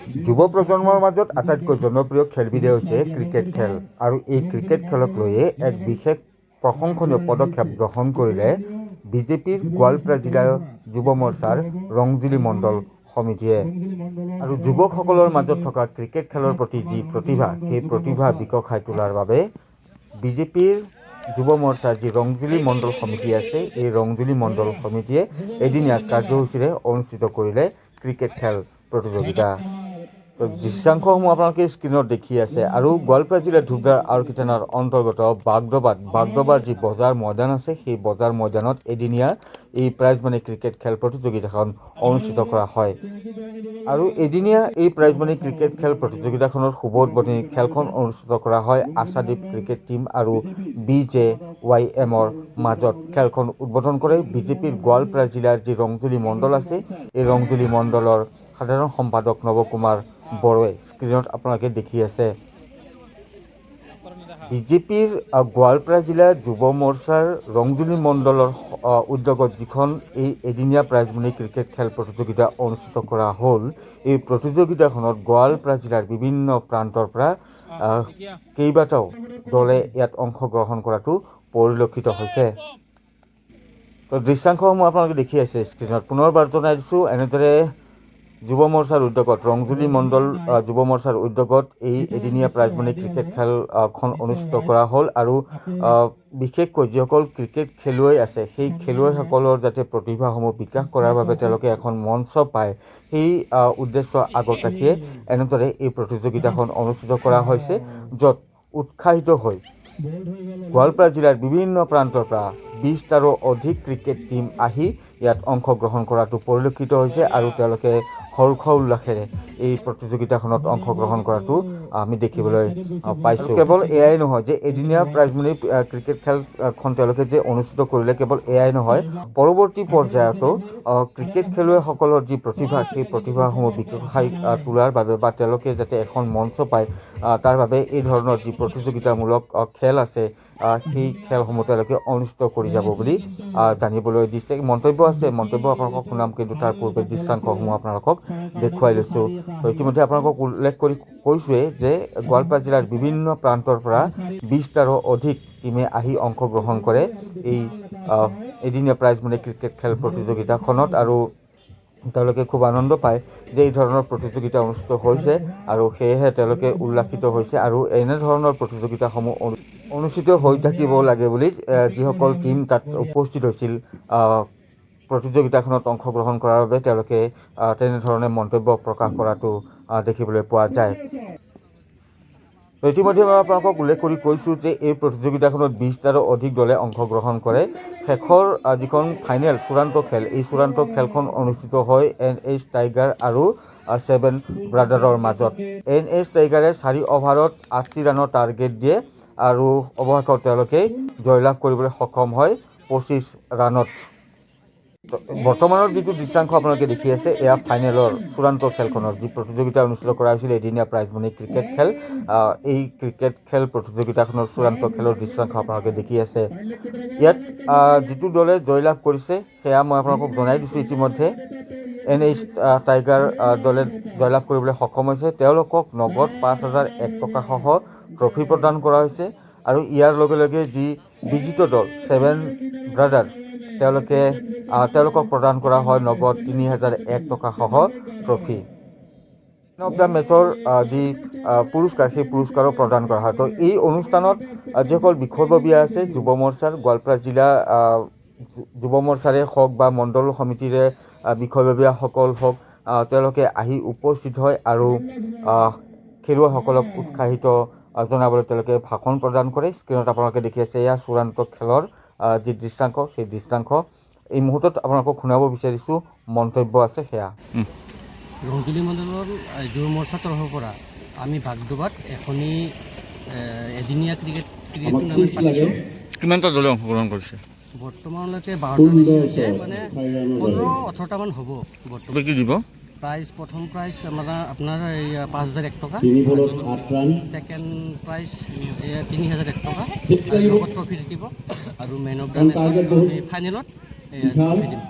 যুৱ প্ৰজন্মৰ মাজত আটাইতকৈ জনপ্ৰিয় খেলবিধে হৈছে ক্ৰিকেট খেল আৰু এই ক্ৰিকেট খেলক লৈয়ে এক বিশেষ প্ৰশংসনীয় পদক্ষেপ গ্ৰহণ কৰিলে বিজেপিৰ গোৱালপাৰা জিলাৰ যুৱ মৰ্চাৰ ৰংজুলি মণ্ডল সমিতিয়ে আৰু যুৱকসকলৰ মাজত থকা ক্ৰিকেট খেলৰ প্ৰতি যি প্ৰতিভা সেই প্ৰতিভা বিকশাই তোলাৰ বাবে বিজেপিৰ যুৱ মৰ্চাৰ যি ৰংজুলি মণ্ডল সমিতি আছে এই ৰংজুলি মণ্ডল সমিতিয়ে এদিনীয়া কাৰ্যসূচীৰে অনুষ্ঠিত কৰিলে ক্ৰিকেট খেল প্ৰতিযোগিতা। তো দৃশ্যাংশসমূহ আপোনালোকে স্ক্ৰীণত দেখি আছে আৰু গোৱালপাৰা জিলাৰ ধূপদাৰ আৰক্ষী থানাৰ অন্তৰ্গত বাগদবাৰ যি বজাৰ ময়দান আছে সেই বজাৰ ময়দানত এদিনীয়া এই প্ৰাইজমানি ক্ৰিকেট খেল প্ৰতিযোগিতাখন অনুষ্ঠিত কৰা হয় আৰু এদিনীয়া এই প্ৰাইজমানি ক্ৰিকেট খেল প্ৰতিযোগিতাখনৰ শুভ উদ্বোধনী খেলখন অনুষ্ঠিত কৰা হয় আশাদ্বীপ ক্ৰিকেট টীম আৰু BJYMৰ মাজত। খেলখন উদ্বোধন কৰে বিজেপিৰ গোৱালপাৰা জিলাৰ যি ৰংজুলি মণ্ডল আছে এই ৰংজুলি মণ্ডলৰ সাধাৰণ সম্পাদক নৱকুমাৰ বড়োৱে। স্ক্ৰীণত আপোনালোকে দেখি আছে বিজেপিৰ গোৱালপাৰা জিলা যুৱ মৰ্চাৰ ৰংজুলি মণ্ডলৰ উদ্যোগত যিখন এই এদিনীয়া প্ৰাইজমণি ক্ৰিকেট খেল প্ৰতিযোগিতা অনুষ্ঠিত কৰা হ'ল। এই প্ৰতিযোগিতাখনত গোৱালপাৰা জিলাৰ বিভিন্ন প্ৰান্তৰ পৰা কেইবাটাও দলে ইয়াত অংশগ্ৰহণ কৰাটো পৰিলক্ষিত হৈছে। তো দৃশ্যাংশসমূহ আপোনালোকে দেখি আছে স্ক্ৰীণত। পুনৰবাৰ জনাই দিছোঁ, এনেদৰে যুৱ মৰ্চাৰ উদ্যোগত ৰংজুলি মণ্ডল যুৱ মৰ্চাৰ উদ্যোগত এই এদিনীয়া প্ৰাইজমণি ক্ৰিকেট খেলখন অনুষ্ঠিত কৰা হ'ল আৰু বিশেষকৈ যিসকল ক্ৰিকেট খেলুৱৈ আছে সেই খেলুৱৈসকলৰ যাতে প্ৰতিভাসমূহ বিকাশ কৰাৰ বাবে তেওঁলোকে এখন মঞ্চ পায় সেই উদ্দেশ্য আগত ৰাখিয়ে এনেদৰে এই প্ৰতিযোগিতাখন অনুষ্ঠিত কৰা হৈছে, য'ত উৎসাহিত হৈ গোৱালপাৰা জিলাৰ বিভিন্ন প্ৰান্তৰ পৰা 20টাৰো অধিক ক্ৰিকেট টীম আহি ইয়াত অংশগ্ৰহণ কৰাটো পৰিলক্ষিত হৈছে আৰু তেওঁলোকে হৰ্ষ উল্লাসেৰে এই প্ৰতিযোগিতাখনত অংশগ্ৰহণ কৰাটো আমি দেখিবলৈ পাইছোঁ। কেৱল এয়াই নহয় যে এদিনীয়া প্ৰাইজমণি ক্ৰিকেট খেলখন তেওঁলোকে যে অনুষ্ঠিত কৰিলে, কেৱল এয়াই নহয়, পৰৱৰ্তী পৰ্যায়তো ক্ৰিকেট খেলুৱৈসকলৰ যি প্ৰতিভা সেই প্ৰতিভাসমূহ বিকশাই তোলাৰ বাবে বা তেওঁলোকে যাতে এখন মঞ্চ পায় তাৰ বাবে এই ধৰণৰ যি প্ৰতিযোগিতামূলক খেল আছে সেই খেলসমূহ তেওঁলোকে অনুষ্ঠিত কৰি যাব বুলি জানিবলৈ দিছে। মন্তব্য আছে, মন্তব্য আপোনালোকক শুনাম, কিন্তু তাৰ পূৰ্বে দৃশ্যাংশসমূহ আপোনালোকক দেখুৱাই লৈছোঁ। তো ইতিমধ্যে আপোনালোকক উল্লেখ কৰি কৈছোঁৱেই যে গোৱালপাৰা জিলাৰ বিভিন্ন প্ৰান্তৰ পৰা 20টাৰো অধিক টীমে আহি অংশগ্ৰহণ কৰে এই এদিনীয়া প্ৰাইজমণি ক্ৰিকেট খেল প্ৰতিযোগিতাখনত আৰু তেওঁলোকে খুব আনন্দ পায় যে এই ধৰণৰ প্ৰতিযোগিতা অনুষ্ঠিত হৈছে আৰু সেয়েহে তেওঁলোকে উল্লাসিত হৈছে আৰু এনেধৰণৰ প্ৰতিযোগিতাসমূহ অনুষ্ঠিত হৈ থাকিব লাগে বুলি যিসকল টীম তাত উপস্থিত হৈছিল প্ৰতিযোগিতাখনত অংশগ্ৰহণ কৰাৰ বাবে তেওঁলোকে তেনেধৰণে মন্তব্য প্ৰকাশ কৰাটো দেখিবলৈ পোৱা যায়। ইতিমধ্যে মই আপোনালোকক উল্লেখ কৰি কৈছোঁ যে এই প্ৰতিযোগিতাখনত 20টাৰো অধিক দলে অংশগ্ৰহণ কৰে। শেষৰ যিখন ফাইনেল চূড়ান্ত খেল, এই চূড়ান্ত খেলখন অনুষ্ঠিত হয় NH টাইগাৰ আৰু 7 ব্ৰাদাৰৰ মাজত। NH টাইগাৰে 4 অভাৰত 80 ৰানৰ টাৰ্গেট দিয়ে আৰু অৱশেষত তেওঁলোকে জয়লাভ কৰিবলৈ সক্ষম হয় 25 ৰানত। বৰ্তমানৰ যিটো দৃশ্যাংশ আপোনালোকে দেখি আছে এয়া ফাইনেলৰ চূড়ান্ত খেলখনৰ যি প্ৰতিযোগিতা অনুষ্ঠিত কৰা হৈছিল এদিনীয়া প্ৰাইজমণি ক্ৰিকেট খেল। এই ক্ৰিকেট খেল প্ৰতিযোগিতাখনৰ চূড়ান্ত খেলৰ দৃশ্যাংশ আপোনালোকে দেখি আছে। ইয়াত যিটো দলে জয়লাভ কৰিছে সেয়া মই আপোনালোকক জনাই দিছোঁ ইতিমধ্যে। NH টাইগাৰ দলে জয়লাভ কৰিবলৈ সক্ষম হৈছে। তেওঁলোকক নগদ 5,001 টকাসহ ট্ৰফি প্ৰদান কৰা হৈছে আৰু ইয়াৰ লগে লগে যি বিজিত দল 7 ব্ৰাদাৰ্ছ তেওঁলোকক প্ৰদান কৰা হয় নগদ 3,001 টকাসহ ট্ৰফি। মেন অফ দ্য মেচৰ যি পুৰস্কাৰ সেই পুৰস্কাৰো প্ৰদান কৰা হয়। তো এই অনুষ্ঠানত যিসকল বিষয়ববীয়া আছে যুৱ মৰ্চাৰ গোৱালপাৰা জিলা যুৱ মৰ্চাৰে হওক বা মণ্ডল সমিতিৰে বিষয়ববীয়াসকল হওক তেওঁলোকে আহি উপস্থিত হয় আৰু খেলুৱৈসকলক উৎসাহিত জনাবলৈ তেওঁলোকে ভাষণ প্ৰদান কৰে। স্ক্ৰীণত আপোনালোকে দেখি আছে এয়া চূড়ান্ত খেলৰ যি দৃশ্যাংশ সেই দৃশ্যাংশ। এই মুহূৰ্তত আপোনালোকক শুনাব বিচাৰিছোঁ, মন্তব্য আছে সেয়া। ৰংজুলি মণ্ডলৰ যুৱ মৰ্চাৰ তৰফৰ পৰা আমি বাগদবাত এখনি এদিনীয়া ক্ৰিকেট টুৰ্ণামেণ্ট পাতিছোঁ। কিমানটা দলে অংশগ্ৰহণ কৰিছে? বৰ্তমানলৈকে 12টা বেছি হৈছে, মানে 15-18টামান হ'ব। বৰ্তমান কি দিব প্ৰাইজ? প্ৰথম প্ৰাইজ আপোনাৰ 5,001 টকা, ছেকেণ্ড প্ৰাইজ 3,001 টকা আৰু লগত ট্ৰফি থাকিব আৰু মেন অফ দ্য মেচত ফাইনেলত ট্ৰফি দিম।